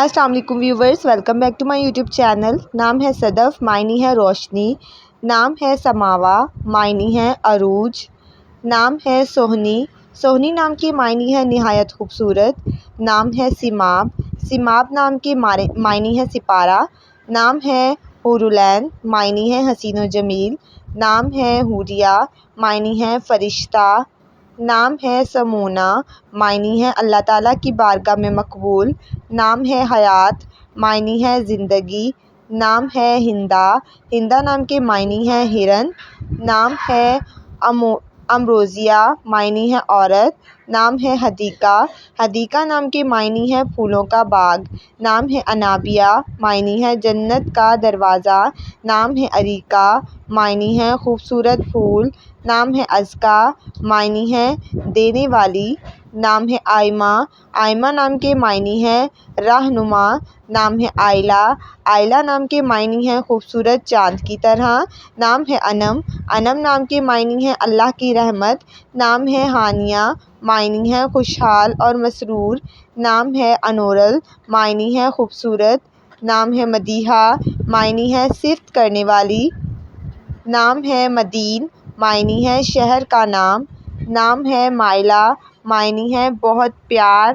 السلام علیکم viewers, welcome back to my YouTube channel. نام ہے صدف، معنی ہے روشنی۔ نام ہے سماوا، معنی ہے عروج۔ نام ہے سوہنی، سوہنی نام کی معنی ہے نہایت خوبصورت۔ نام ہے سیماب، سیماب نام کی معنی ہے سپارہ۔ نام ہے حور العین، معنی ہے حسین و جمیل۔ نام ہے حوریہ، معنی ہے فرشتہ۔ نام ہے سمونہ، معنی ہے اللہ تعالیٰ کی بارگاہ میں مقبول۔ نام ہے حیات، معنی ہے زندگی۔ نام ہے ہندا، ہندا نام کے معنی ہے ہرن۔ نام ہے امروزیہ، معنی ہے عورت۔ نام ہے حدیقہ، حدیقہ نام کے معنی ہے پھولوں کا باغ۔ نام ہے انابیہ، معنی ہے جنت کا دروازہ۔ نام ہے اریکہ، معنی ہے خوبصورت پھول۔ نام ہے ازکیٰ، معنی ہے دینے والی۔ نام ہے آئمہ، آئمہ نام کے معنی ہے رہنما۔ نام ہے آئلہ، آئلہ نام کے معنی ہے خوبصورت چاند کی طرح۔ نام ہے انم، انم نام کے معنی ہے اللہ کی رحمت۔ نام ہے ہانیہ، معنی ہے خوشحال اور مسرور۔ نام ہے انورل، معنی ہے خوبصورت۔ نام ہے مدیحہ، معنی ہے صفت کرنے والی۔ نام ہے مدین، معنی ہے شہر کا نام۔ نام ہے مائلہ، معنی ہے بہت پیار۔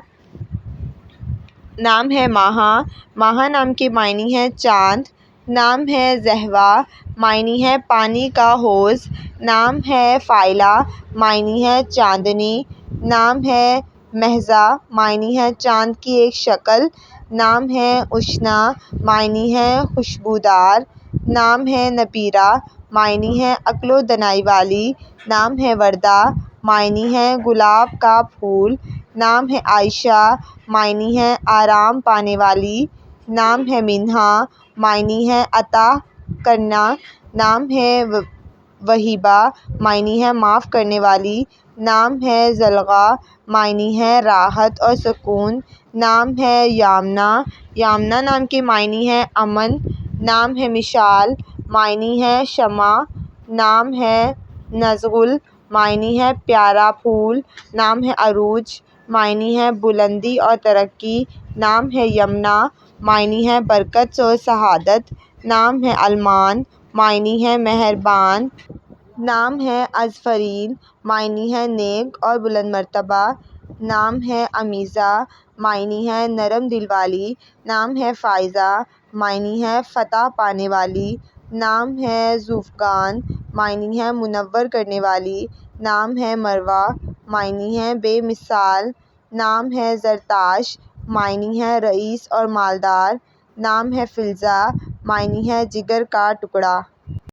نام ہے ماہا، ماہا نام کے معنی ہے چاند۔ نام ہے زہوہ، معنی ہے پانی کا حوض۔ نام ہے فائلہ، معنی ہے چاندنی۔ نام ہے مہزہ، معنی ہے چاند کی ایک شکل۔ نام ہے اشنا، معنی ہے خوشبودار۔ نام ہے نبیرہ، معنی ہے عقل و دانائی والی۔ نام ہے وردہ، معنی ہے گلاب کا پھول۔ نام ہے عائشہ، معنی ہے آرام پانے والی۔ نام ہے منہا، معنی ہے عطا کرنا۔ نام ہے وہیبہ، معنی ہے معاف کرنے والی۔ نام ہے ضلغہ، معنی ہے راحت اور سکون۔ نام ہے یامنہ، یامنہ نام کے معنی ہے امن۔ نام ہے مشعل، معنی ہے شمع۔ نام ہے نزغل، معنی ہے پیارا پھول۔ نام ہے عروج، معنی ہے بلندی اور ترقی۔ نام ہے یمنہ، معنی ہے برکت اور سعادت۔ نام ہے المان، معنی ہے مہربان۔ نام ہے ازفرین، معنی ہے نیک اور بلند مرتبہ۔ نام ہے امیزہ، معنی ہے نرم دل والی۔ نام ہے فائزہ، معنی ہے فتح پانے والی۔ نام ہے ذوفقان، معنی ہے منور کرنے والی۔ نام ہے مروہ، معنی ہے بے مثال۔ نام ہے زرتاش، معنی ہے رئیس اور مالدار۔ نام ہے فلزہ، معنی ہے جگر کا ٹکڑا۔